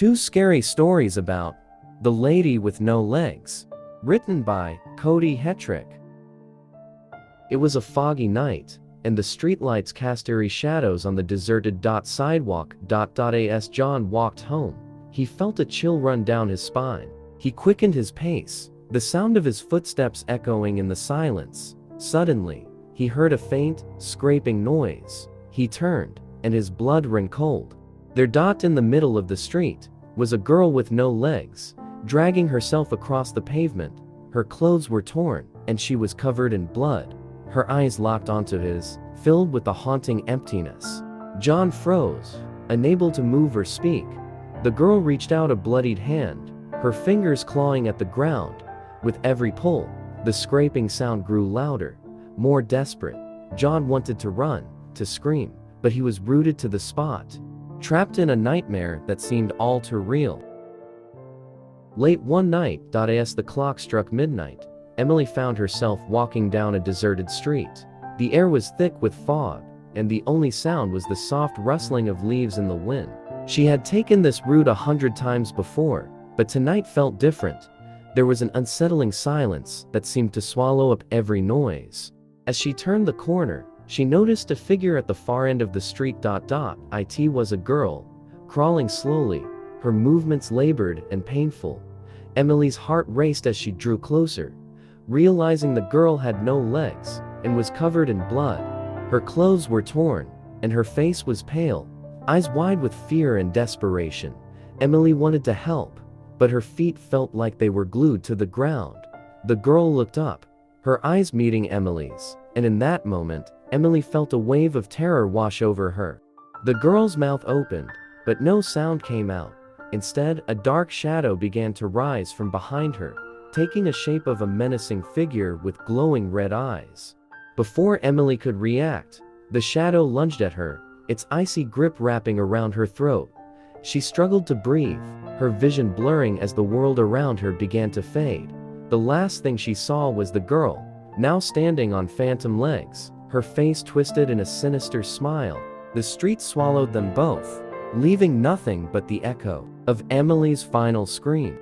Two scary stories about the lady with no legs. Written by Kodi Hetrick. It was a foggy night, and the streetlights cast eerie shadows on the deserted sidewalk. As John walked home, he felt a chill run down his spine. He quickened his pace, the sound of his footsteps echoing in the silence. Suddenly, he heard a faint, scraping noise. He turned, and his blood ran cold. There, in the middle of the street, was a girl with no legs, dragging herself across the pavement. Her clothes were torn, and she was covered in blood. Her eyes locked onto his, filled with a haunting emptiness. John froze, unable to move or speak. The girl reached out a bloodied hand, her fingers clawing at the ground. With every pull, the scraping sound grew louder, more desperate. John wanted to run, to scream, but he was rooted to the spot, trapped in a nightmare that seemed all too real. Late one night, as the clock struck midnight, Emily found herself walking down a deserted street. The air was thick with fog, and the only sound was the soft rustling of leaves in the wind. She had taken this route 100 times before, but tonight felt different. There was an unsettling silence that seemed to swallow up every noise. As she turned the corner, she noticed a figure at the far end of the street. It was a girl, crawling slowly, her movements labored and painful. Emily's heart raced as she drew closer, realizing the girl had no legs and was covered in blood. Her clothes were torn, and her face was pale, eyes wide with fear and desperation. Emily wanted to help, but her feet felt like they were glued to the ground. The girl looked up, her eyes meeting Emily's, and in that moment, Emily felt a wave of terror wash over her. The girl's mouth opened, but no sound came out. Instead, a dark shadow began to rise from behind her, taking a shape of a menacing figure with glowing red eyes. Before Emily could react, the shadow lunged at her, its icy grip wrapping around her throat. She struggled to breathe, her vision blurring as the world around her began to fade. The last thing she saw was the girl, now standing on phantom legs, her face twisted in a sinister smile. The street swallowed them both, leaving nothing but the echo of Emily's final scream.